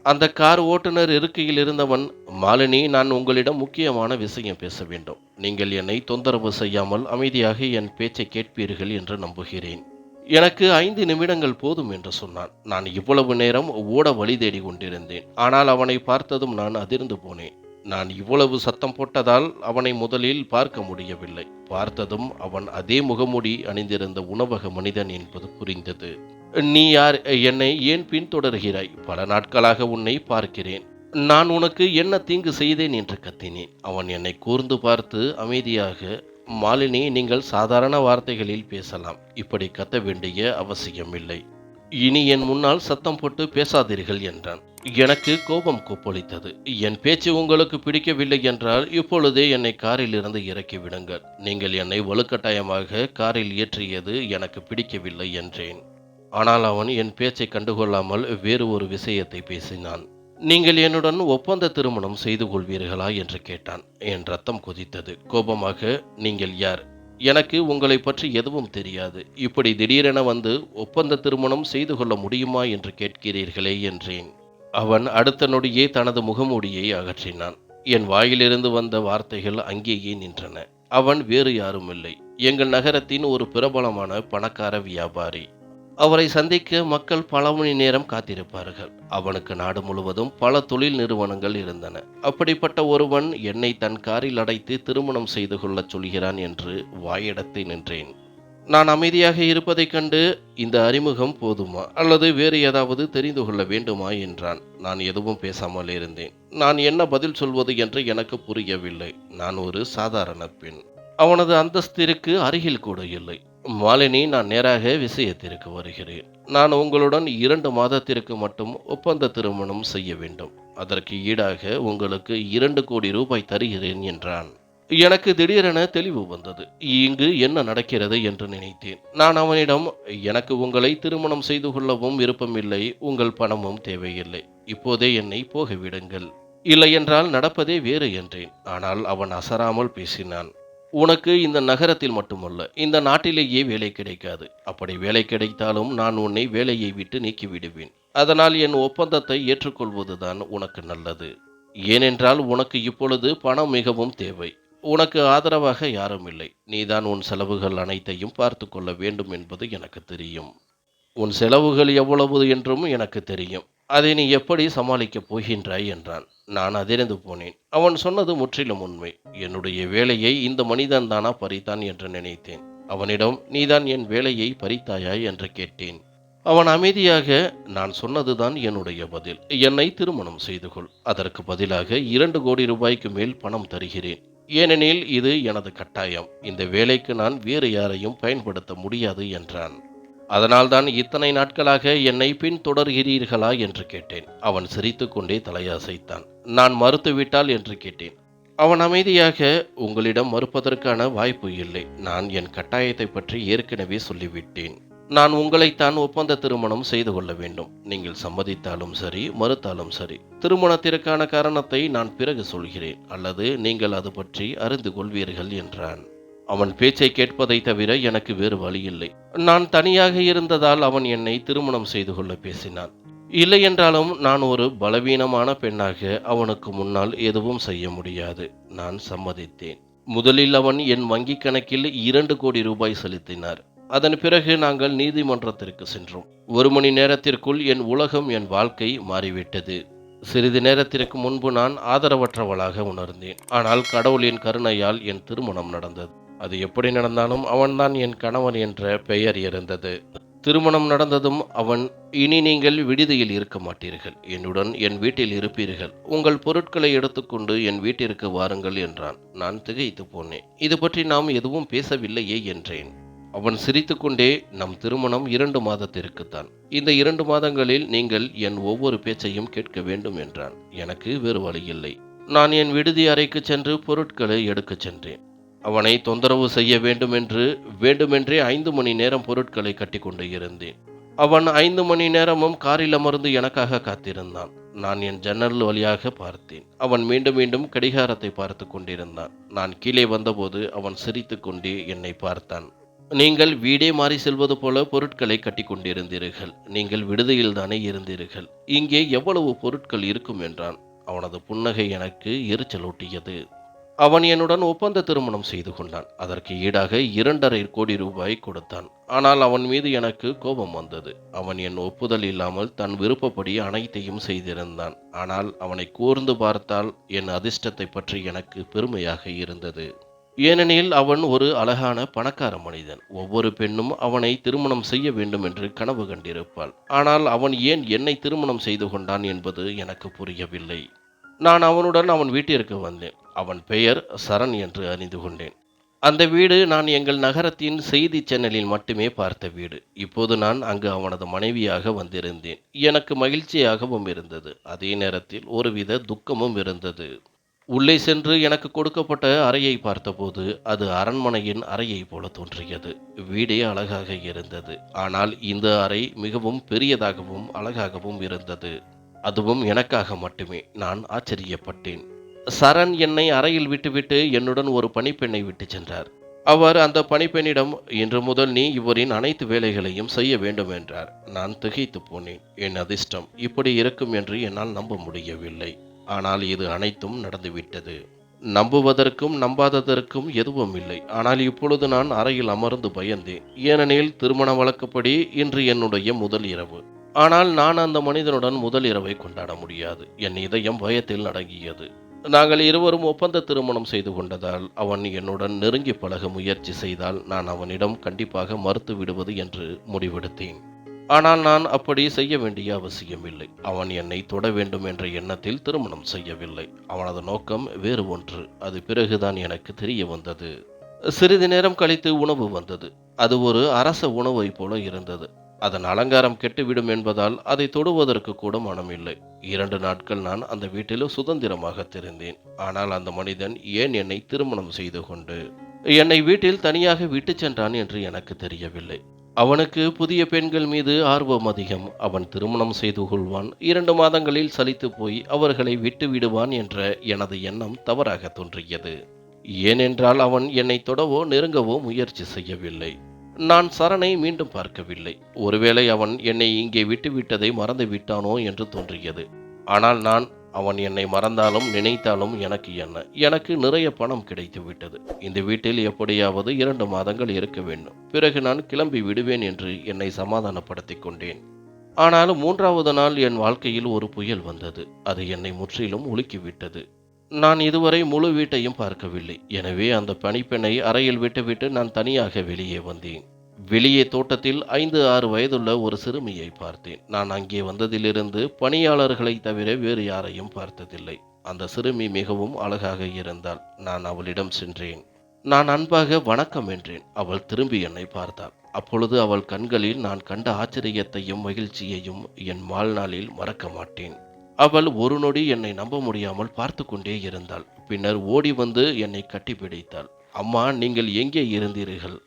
அந்த கார் ஓட்டுநர் இருக்கையில் இருந்தவன், மாலினி, நான் உங்களிடம் முக்கியமான விஷயம் பேச வேண்டும். நீங்கள் என்னை தொந்தரவு செய்யாமல் அமைதியாக என் பேச்சை கேட்பீர்கள் என்று நம்புகிறேன். எனக்கு 5 நிமிடங்கள் போதும் என்று சொன்னான். நான் இவ்வளவு நேரம் ஓட வழி தேடி கொண்டிருந்தேன். ஆனால் அவனை பார்த்ததும் நான் அதிர்ந்து போனேன். நான் இவ்வளவு சத்தம் போட்டதால் அவனை முதலில் பார்க்க முடியவில்லை. பார்த்ததும் அவன் அதே முகமூடி அணிந்திருந்த உணவக மனிதன் என்பது புரிந்தது. நீ யார்? என்னை ஏன் பின்தொடர்கிறாய்? பல நாட்களாக உன்னை பார்க்கிறேன். நான் உனக்கு என்ன தீங்கு செய்தேன் என்று கத்தினேன். அவன் என்னை கூர்ந்து பார்த்து அமைதியாக, மாலினி, நீங்கள் சாதாரண வார்த்தைகளில் பேசலாம். இப்படி கத்த வேண்டிய அவசியமில்லை. இனி என் முன்னால் சத்தம் போட்டு பேசாதீர்கள் என்றான். எனக்கு கோபம் கொப்பளித்தது. என் பேச்சு உங்களுக்கு பிடிக்கவில்லை என்றால் இப்பொழுதே என்னை காரில் இருந்து இறக்கி விடுங்கள். நீங்கள் என்னை வலுக்கட்டாயமாக காரில் ஏற்றியது எனக்கு பிடிக்கவில்லை என்றேன். ஆனால் அவன் என் பேச்சை கண்டுகொள்ளாமல் வேறு ஒரு விஷயத்தை பேசினான். நீங்கள் என்னுடன் ஒப்பந்த திருமணம் செய்து கொள்வீர்களா என்று கேட்டான். என் ரத்தம் கொதித்தது. கோபமாக, நீங்கள் யார்? எனக்கு உங்களை பற்றி எதுவும் தெரியாது. இப்படி திடீரென வந்து ஒப்பந்த திருமணம் செய்து கொள்ள முடியுமா என்று கேட்கிறீர்களே என்றேன். அவன் அடுத்த நொடியே தனது முகமூடியை அகற்றினான். என் வாயிலிருந்து வந்த வார்த்தைகள் அங்கேயே நின்றன. அவன் வேறு யாருமில்லை, எங்கள் நகரத்தின் ஒரு பிரபலமான பணக்கார வியாபாரி. அவரை சந்திக்க மக்கள் பல மணி நேரம் காத்திருப்பார்கள். அவனுக்கு நாடு முழுவதும் பல தொழில் நிறுவனங்கள் இருந்தன. அப்படிப்பட்ட ஒருவன் என்னை தன் காரில் அடைத்து திருமணம் செய்து கொள்ளச் சொல்கிறான் என்று வாயெடுத்து நின்றேன். நான் அமைதியாக இருப்பதைக் கண்டு இந்த அறிமுகம் போதுமா அல்லது வேறு ஏதாவது தெரிந்து கொள்ள வேண்டுமா என்றான். நான் எதுவும் பேசாமல் இருந்தேன். நான் என்ன பதில் சொல்வது என்று எனக்கு புரியவில்லை. நான் ஒரு சாதாரண பெண். அவனது அந்தஸ்திற்கு அருகில் கூட இல்லை. மாலினி, நான் நேராக விஷயத்திற்கு வருகிறேன். நான் உங்களுடன் 2 மாதத்திற்கு மட்டும் ஒப்பந்த திருமணம் செய்ய வேண்டும். அதற்கு ஈடாக உங்களுக்கு 2 கோடி ரூபாய் தருகிறேன் என்றான். எனக்கு திடீரென தெளிவு வந்தது. இங்கு என்ன நடக்கிறது என்று நினைத்தேன். நான் அவனிடம், எனக்கு உங்களை திருமணம் செய்து கொள்ளவும் விருப்பமில்லை, உங்கள் பணமும் தேவையில்லை. இப்போதே என்னை போக விடுங்கள். இல்லையென்றால் நடப்பதே வேறு என்றேன். ஆனால் அவன் அசராமல் பேசினான். உனக்கு இந்த நகரத்தில் மட்டுமல்ல, இந்த நாட்டிலேயே வேலை கிடைக்காது. அப்படி வேலை கிடைத்தாலும் நான் உன்னை வேலையை விட்டு நீக்கிவிடுவேன். அதனால் என் ஒப்பந்தத்தை ஏற்றுக்கொள்வதுதான் உனக்கு நல்லது. ஏனென்றால் உனக்கு இப்பொழுது பணம் மிகவும் தேவை. உனக்கு ஆதரவாக யாரும் இல்லை. நீதான் உன் செலவுகள் அனைத்தையும் பார்த்து கொள்ள வேண்டும் என்பது எனக்கு தெரியும். உன் செலவுகள் எவ்வளவு என்றும் எனக்கு தெரியும். அதை நீ எப்படி சமாளிக்கப் போகின்றாய் என்றான். நான் அதிர்ந்து போனேன். அவன் சொன்னது முற்றிலும் உண்மை. என்னுடைய வேலையை இந்த மனிதன் தானா பறித்தான் என்று நினைத்தேன். அவனிடம், நீதான் என் வேலையை பறித்தாயா என்று கேட்டேன். அவன் அமைதியாக, நான் சொன்னதுதான் என்னுடைய பதில். என்னை திருமணம் செய்து கொள். அதற்கு பதிலாக 2 கோடி ரூபாய்க்கு மேல் பணம் தருகிறேன். ஏனெனில் இது எனது கட்டாயம். இந்த வேலைக்கு நான் வேறு யாரையும் பயன்படுத்த முடியாது என்றான். அதனால்தான் இத்தனை நாட்களாக என்னை பின்தொடர்கிறீர்களா என்று கேட்டேன். அவன் சிரித்துக்கொண்டே தலையசைத்தான். நான் மறுத்துவிட்டால் என்று கேட்டேன். அவன் அமைதியாக, உங்களிடம் மறுப்பதற்கான வாய்ப்பு இல்லை. நான் என் கட்டாயத்தை பற்றி ஏற்கனவே சொல்லிவிட்டேன். நான் உங்களைத்தான் ஒப்பந்த திருமணம் செய்து கொள்ள வேண்டும். நீங்கள் சம்மதித்தாலும் சரி, மறுத்தாலும் சரி. திருமணத்திற்கான காரணத்தை நான் பிறகு சொல்கிறேன், அல்லது நீங்கள் அது பற்றி அறிந்து கொள்வீர்கள் என்றான். அவன் பேச்சை கேட்பதை தவிர எனக்கு வேறு வழியில்லை. நான் தனியாக இருந்ததால் அவன் என்னை திருமணம் செய்து கொள்ள பேசினான். இல்லையென்றாலும் நான் ஒரு பலவீனமான பெண்ணாக அவனுக்கு முன்னால் எதுவும் செய்ய முடியாது. நான் சம்மதித்தேன். முதலில் அவன் என் வங்கிக் கணக்கில் 2 கோடி ரூபாய் செலுத்தினார். அதன் பிறகு நாங்கள் நீதிமன்றத்திற்கு சென்றோம். 1 மணி நேரத்திற்குள் என் உலகம், என் வாழ்க்கை மாறிவிட்டது. சிறிது நேரத்திற்கு முன்பு நான் ஆதரவற்றவளாக உணர்ந்தேன். ஆனால் கடவுளின் கருணையால் என் திருமணம் நடந்தது. அது எப்படி நடந்தாலும் அவன்தான் என் கணவன் என்ற பெயர் இருந்தது. திருமணம் நடந்ததும் அவன், இனி நீங்கள் விடுதியில் இருக்க மாட்டீர்கள். என்னுடன் என் வீட்டில் இருப்பீர்கள். உங்கள் பொருட்களை எடுத்துக்கொண்டு என் வீட்டிற்கு வாருங்கள் என்றான். நான் திகைத்து போனேன். இது பற்றி நாம் எதுவும் பேசவில்லையே என்றேன். அவன் சிரித்துக்கொண்டே, நம் திருமணம் 2 மாதத்திற்குத்தான். இந்த 2 மாதங்களில் நீங்கள் என் ஒவ்வொரு பேச்சையும் கேட்க வேண்டும் என்றான். எனக்கு வேறு வழியில்லை. நான் என் விடுதி அறைக்கு சென்று பொருட்களை எடுக்கச் சென்றேன். அவனை தொந்தரவு செய்ய வேண்டுமென்றே 5 மணி நேரம் பொருட்களை கட்டி கொண்டு இருந்தேன். அவன் 5 மணி நேரமும் காரில் அமர்ந்து எனக்காக காத்திருந்தான். நான் என் ஜன்னல் வழியாக பார்த்தேன். அவன் மீண்டும் மீண்டும் கடிகாரத்தை பார்த்து கொண்டிருந்தான். நான் கீழே வந்தபோது அவன் சிரித்து கொண்டே என்னை பார்த்தான். நீங்கள் வீடே மாறி செல்வது போல பொருட்களை கட்டி கொண்டிருந்தீர்கள். நீங்கள் விடுதியில் தானே இருந்தீர்கள். இங்கே எவ்வளவு பொருட்கள் இருக்கும் என்றான். அவனது புன்னகை எனக்கு எரிச்சலூட்டியது. அவன் என்னுடன் ஒப்பந்த திருமணம் செய்து கொண்டான். அதற்கு ஈடாக 2.5 கோடி ரூபாய் கொடுத்தான். ஆனால் அவன் மீது எனக்கு கோபம் வந்தது. அவன் என் ஒப்புதல் இல்லாமல் தன் விருப்பப்படி அனைத்தையும் செய்திருந்தான். ஆனால் அவனை கூர்ந்து பார்த்தால் என் அதிர்ஷ்டத்தை பற்றி எனக்கு பெருமையாக இருந்தது. ஏனெனில் அவன் ஒரு அழகான பணக்கார மனிதன். ஒவ்வொரு பெண்ணும் அவனை திருமணம் செய்ய வேண்டும் என்று கனவு கண்டிருப்பாள். ஆனால் அவன் ஏன் என்னை திருமணம் செய்து கொண்டான் என்பது எனக்கு புரியவில்லை. நான் அவனுடன் அவன் வீட்டிற்கு வந்தேன். அவன் பெயர் சரண் என்று அறிந்து கொண்டேன். அந்த வீடு நான் எங்கள் நகரத்தின் செய்தி சேனலில் மட்டுமே பார்த்த வீடு. இப்போது நான் அங்கு அவனது மனைவியாக வந்திருந்தேன். எனக்கு மகிழ்ச்சியாகவும் இருந்தது. அதே நேரத்தில் ஒருவித துக்கமும் இருந்தது. உள்ளே சென்று எனக்கு கொடுக்கப்பட்ட அறையை பார்த்தபோது அது அரண்மனையின் அறையை போல தோன்றியது. வீடே அழகாக இருந்தது. ஆனால் இந்த அறை மிகவும் பெரியதாகவும் அழகாகவும் இருந்தது. அதுவும் எனக்காக மட்டுமே. நான் ஆச்சரியப்பட்டேன். சரண் என்னை அறையில் விட்டுவிட்டு என்னுடன் ஒரு பணிப்பெண்ணை விட்டு சென்றார். அவர் அந்த பணிப்பெண்ணிடம், இன்று முதல் நீ இவரின் அனைத்து வேலைகளையும் செய்ய வேண்டும் என்றார். நான் திகைத்து போனேன். என் அதிர்ஷ்டம் இப்படி இருக்கும் என்று என்னால் நம்ப முடியவில்லை. ஆனால் இது அனைத்தும் நடந்துவிட்டது. நம்புவதற்கும் நம்பாததற்கும் எதுவும் இல்லை. ஆனால் இப்பொழுது நான் அறையில் அமர்ந்து பயந்தேன். ஏனெனில் திருமண வழக்கப்படி இன்று என்னுடைய முதல் இரவு. ஆனால் நான் அந்த மனிதனுடன் முதல் இரவை கொண்டாட முடியாது. என் இதயம் பயத்தில் அடங்கியது. நாங்கள் இருவரும் ஒப்பந்த திருமணம் செய்து கொண்டதால் அவன் என்னுடன் நெருங்கி பழக முயற்சி செய்தால் நான் அவனிடம் கண்டிப்பாக மறுத்து விடுவது என்று முடிவெடுத்தேன். ஆனால் நான் அப்படி செய்ய வேண்டிய அவசியமில்லை. அவன் என்னை தொட வேண்டும் என்ற எண்ணத்தில் திருமணம் செய்யவில்லை. அவனது நோக்கம் வேறு ஒன்று. அது பிறகுதான் எனக்கு தெரிய வந்தது. சிறிது நேரம் கழித்து உணவு வந்தது. அது ஒரு அரச உணவைப் போல இருந்தது. அதன் அலங்காரம் கெட்டுவிடும் என்பதால் அதை தொடுவதற்கு கூட மனமில்லை. 2 நாட்கள் நான் அந்த வீட்டில் சுதந்திரமாக திரிந்தேன். ஆனால் அந்த மனிதன் ஏன் என்னை திருமணம் செய்து கொண்டு என்னை வீட்டில் தனியாக விட்டுச் சென்றான் என்று எனக்கு தெரியவில்லை. அவனுக்கு புதிய பெண்கள் மீது ஆர்வம் அதிகம். அவன் திருமணம் செய்து கொள்வான், 2 மாதங்களில் சலித்து போய் அவர்களை விட்டு விடுவான் என்ற எனது எண்ணம் தவறாக தோன்றியது. ஏனென்றால் அவன் என்னை தொடவோ நெருங்கவோ முயற்சி செய்யவில்லை. நான் சரணை மீண்டும் பார்க்கவில்லை. ஒருவேளை அவன் என்னை இங்கே விட்டுவிட்டதை மறந்து விட்டானோ என்று தோன்றியது. ஆனால் அவன் என்னை மறந்தாலும் நினைத்தாலும் எனக்கு என்ன? எனக்கு நிறைய பணம் கிடைத்து விட்டது. இந்த வீட்டில் எப்படியாவது 2 மாதங்கள் இருக்க வேண்டும். பிறகு நான் கிளம்பி விடுவேன் என்று என்னை சமாதானப்படுத்திக் கொண்டேன். ஆனால் 3வது நாள் என் வாழ்க்கையில் ஒரு புயல் வந்தது. அது என்னை முற்றிலும் உலுக்கிவிட்டது. நான் இதுவரை முழு வீட்டையும் பார்க்கவில்லை. எனவே அந்த பணிப்பெண்ணை அறையில் விட்டுவிட்டு நான் தனியாக வெளியே வந்தேன். வெளியே தோட்டத்தில் 5-6 வயதுள்ள ஒரு சிறுமியை பார்த்தேன். நான் அங்கே வந்ததிலிருந்து பணியாளர்களை தவிர வேறு யாரையும் பார்த்ததில்லை. அந்த சிறுமி மிகவும் அழகாக இருந்தாள். நான் அவளிடம் சென்றேன். நான் அன்பாக வணக்கம் என்றேன். அவள் திரும்பி என்னை பார்த்தாள். அப்பொழுது அவள் கண்களில் நான் கண்ட ஆச்சரியத்தையும் மகிழ்ச்சியையும் என் வாழ்நாளில் மறக்க மாட்டேன். அவள் ஒரு நொடி என்னை நம்ப முடியாமல் பார்த்து கொண்டே இருந்தாள். பின்னர் ஓடி வந்து என்னை கட்டிப்பிடித்தாள். அம்மா, நீங்கள் எங்கே இருந்தீர்கள்?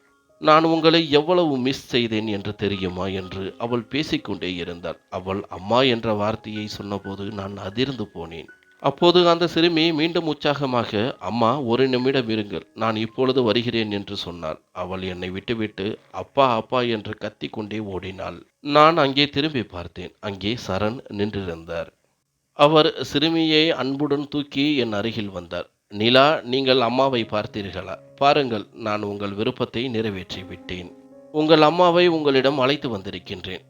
நான் உங்களை எவ்வளவு மிஸ் செய்தேன் என்று தெரியுமா என்று அவள் பேசிக்கொண்டே இருந்தாள். அவள் அம்மா என்ற வார்த்தையை சொன்னபோது நான் அதிர்ந்து போனேன். அப்போது அந்த சிறுமி மீண்டும் உற்சாகமாக, அம்மா, ஒரு நிமிடம் இருங்கள், நான் இப்பொழுது வருகிறேன் என்று சொன்னாள். அவள் என்னை விட்டுவிட்டு அப்பா அப்பா என்று கத்திக்கொண்டே ஓடினாள். நான் அங்கே திரும்பி பார்த்தேன். அங்கே சரண் நின்றிருந்தார். அவர் சிறுமியை அன்புடன் தூக்கி என் அருகில் வந்தார். நிலா, நீங்கள் அம்மாவை பார்த்தீர்களா? பாருங்கள், நான் உங்கள் விருப்பத்தை நிறைவேற்றி விட்டேன். உங்கள் அம்மாவை உங்களிடம் அழைத்து வந்திருக்கின்றேன்.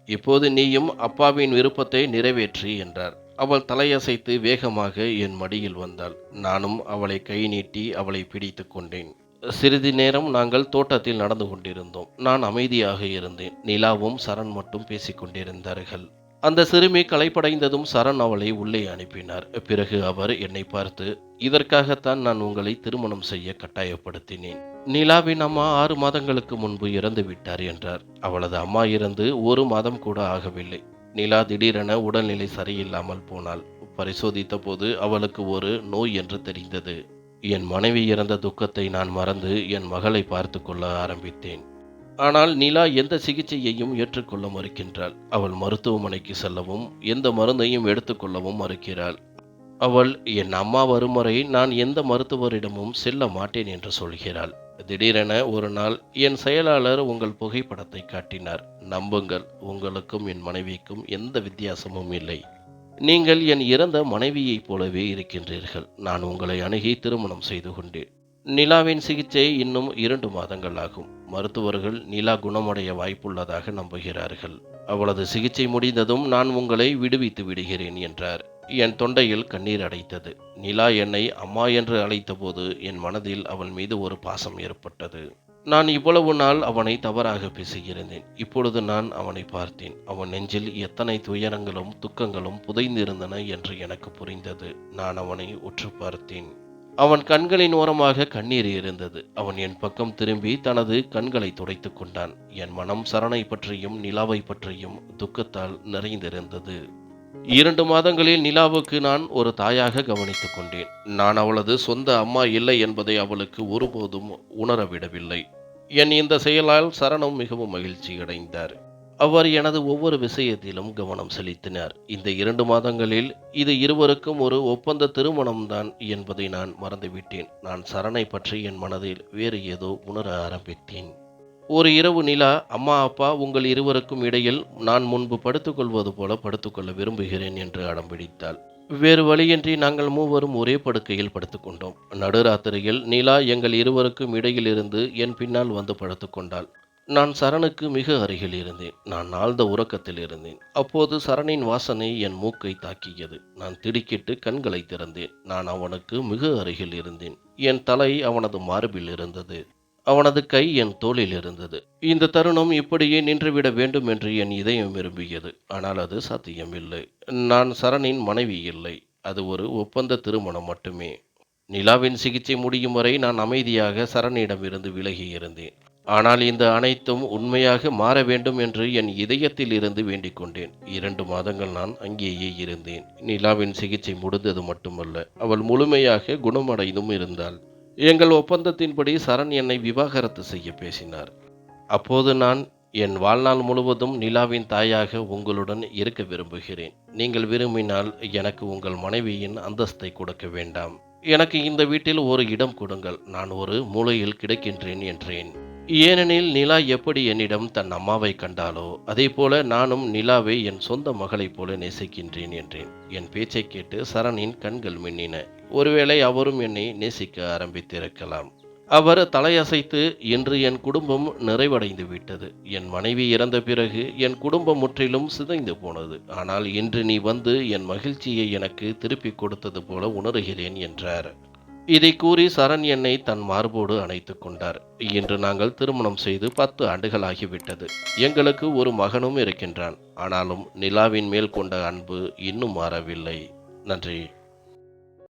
இப்போது நீயும் அப்பாவின் விருப்பத்தை நிறைவேற்றி என்றார். அவள் தலையசைத்து வேகமாக என் மடியில் வந்தாள். நானும் அவளை கை நீட்டி அவளை பிடித்து கொண்டேன். சிறிது நேரம் நாங்கள் தோட்டத்தில் நடந்து கொண்டிருந்தோம். நான் அமைதியாக இருந்தேன். நிலாவும் சரண் மட்டும் பேசிக்கொண்டிருந்தார்கள். அந்த சிறுமி களைப்படைந்ததும் சரண் அவளை உள்ளே அனுப்பினார். பிறகு அவர் என்னை பார்த்து, இதற்காகத்தான் நான் உங்களை திருமணம் செய்ய கட்டாயப்படுத்தினேன். நிலாவின் அம்மா 6 மாதங்களுக்கு முன்பு இறந்து விட்டார் என்றார். அவளது அம்மா இறந்து 1 மாதம் கூட ஆகவில்லை. நிலா திடீரென உடல்நிலை சரியில்லாமல் போனாள். பரிசோதித்த போது அவளுக்கு ஒரு நோய் என்று தெரிந்தது. என் மனைவி இறந்த துக்கத்தை நான் மறந்து என் மகளை பார்த்து கொள்ள ஆரம்பித்தேன். ஆனால் நிலா எந்த சிகிச்சையையும் ஏற்றுக்கொள்ள மறுக்கின்றாள். அவள் மருத்துவமனைக்கு செல்லவும் எந்த மருந்தையும் எடுத்துக்கொள்ளவும் மறுக்கிறாள். அவள் என் அம்மா வரும் வரை நான் எந்த மருத்துவரிடமும் செல்ல மாட்டேன் என்று சொல்கிறாள். திடீரென ஒரு நாள் என் செயலாளர் உங்கள் புகைப்படத்தை காட்டினார். நம்புங்கள், உங்களுக்கும் என் மனைவிக்கும் எந்த வித்தியாசமும் இல்லை. நீங்கள் என் இறந்த மனைவியைப் போலவே இருக்கின்றீர்கள். நான் உங்களை அணுகி திருமணம் செய்து கொண்டேன். நிலாவின் சிகிச்சை இன்னும் 2 மாதங்கள் ஆகும். மருத்துவர்கள் நிலா குணமடைய வாய்ப்புள்ளதாக நம்புகிறார்கள். அவளது சிகிச்சை முடிந்ததும் நான் உங்களை விடுவித்து விடுகிறேன் என்றார். என் தொண்டையில் கண்ணீர் அடைத்தது. நிலா என்னை அம்மா என்று அழைத்தபோது என் மனதில் அவள் மீது ஒரு பாசம் ஏற்பட்டது. நான் இவ்வளவு நாள் அவனை தவறாக பேசியிருந்தேன். இப்பொழுது நான் அவனை பார்த்தேன். அவன் நெஞ்சில் எத்தனை துயரங்களும் துக்கங்களும் புதைந்திருந்தன என்று எனக்கு புரிந்தது. நான் அவனை உற்று பார்த்தேன். அவன் கண்களின் ஓரமாக கண்ணீர் இருந்தது. அவன் என் பக்கம் திரும்பி தனது கண்களை துடைத்து கொண்டான். என் மனம் சரணை பற்றியும் நிலாவை பற்றியும் துக்கத்தால் நிறைந்திருந்தது. 2 மாதங்களில் நிலாவுக்கு நான் ஒரு தாயாக கவனித்துக் கொண்டேன். நான் அவளது சொந்த அம்மா இல்லை என்பதை அவளுக்கு ஒருபோதும் உணரவிடவில்லை. என் இந்த செயலால் சரணம் மிகவும் மகிழ்ச்சி அடைந்தார். அவர் எனது ஒவ்வொரு விஷயத்திலும் கவனம் செலுத்தினார். இந்த 2 மாதங்களில் இது இருவருக்கும் ஒரு ஒப்பந்த திருமணம்தான் என்பதை நான் மறந்துவிட்டேன். நான் சரணை பற்றி என் மனதில் வேறு ஏதோ உணர ஆரம்பித்தேன். ஒரு இரவு நிலா, அம்மா அப்பா, உங்கள் இருவருக்கும் இடையில் நான் முன்பு படுத்துக்கொள்வது போல படுத்துக்கொள்ள விரும்புகிறேன் என்று அடம்பிடித்தாள். வேறு வழியின்றி நாங்கள் மூவரும் ஒரே படுக்கையில் படுத்துக்கொண்டோம். நடுராத்திரியில் நிலா எங்கள் இருவருக்கும் இடையில் இருந்து என் பின்னால் வந்து படுத்துக்கொண்டாள். நான் சரணுக்கு மிக அருகில் இருந்தேன். நான் ஆழ்ந்த உறக்கத்தில் இருந்தேன். அப்போது சரணின் வாசனை என் மூக்கை தாக்கியது. நான் திடுக்கிட்டு கண்களை திறந்தேன். நான் அவனுக்கு மிக அருகில் இருந்தேன். என் தலை அவனது மார்பில் இருந்தது. அவனது கை என் தோளில் இருந்தது. இந்த தருணம் இப்படியே நின்றுவிட வேண்டும் என்று என் இதயம் விரும்பியது. ஆனால் அது சாத்தியமில்லை. நான் சரணின் மனைவி இல்லை. அது ஒரு ஒப்பந்த திருமணம் மட்டுமே. நிலாவின் சிகிச்சை முடியும் வரை நான் அமைதியாக சரணிடமிருந்து விலகி இருந்தேன். ஆனால் இந்த அனைத்தும் உண்மையாக மாற வேண்டும் என்று என் இதயத்தில் இருந்து வேண்டிக் கொண்டேன். 2 மாதங்கள் நான் அங்கேயே இருந்தேன். நிலாவின் சிகிச்சை முடிந்தது மட்டுமல்ல, அவள் முழுமையாக குணமடைந்தும் இருந்தாள். எங்கள் ஒப்பந்தத்தின்படி சரண் என்னை விவாகரத்து செய்ய பேசினார். அப்போது நான், என் வாழ்நாள் முழுவதும் நிலாவின் தாயாக உங்களுடன் இருக்க விரும்புகிறேன். நீங்கள் விரும்பினால் எனக்கு உங்கள் மனைவியின் அந்தஸ்தை கொடுக்க வேண்டாம். எனக்கு இந்த வீட்டில் ஒரு இடம் கொடுங்கள். நான் ஒரு மூலையில் கிடக்கின்றேன் என்றேன். ஏனெனில் நிலா எப்படி என்னிடம் தன் அம்மாவை கண்டாளோ அதேபோல நானும் நிலாவை என் சொந்த மகளைப் போல நேசிக்கின்றேன் என்றேன். என் பேச்சை கேட்டு சரணின் கண்கள் மின்னின. ஒருவேளை அவரும் என்னை நேசிக்க ஆரம்பித்திருக்கலாம். அவர் தலையசைத்து, இன்று என் குடும்பம் நிறைவடைந்து விட்டது. என் மனைவி இறந்த பிறகு என் குடும்பம் முற்றிலும் சிதைந்து போனது. ஆனால் இன்று நீ வந்து என் மகிழ்ச்சியை எனக்கு திருப்பிக் கொடுத்தது போல உணர்கிறேன் என்றார். இதை கூறி சரண் என்னை தன் மார்போடு அணைத்துக் கொண்டார். இன்று நாங்கள் திருமணம் செய்து 10 ஆண்டுகள் ஆகிவிட்டது. எங்களுக்கு ஒரு மகனும் இருக்கின்றான். ஆனாலும் நிலாவின் மேல் கொண்ட அன்பு இன்னும் மாறவில்லை. நன்றி.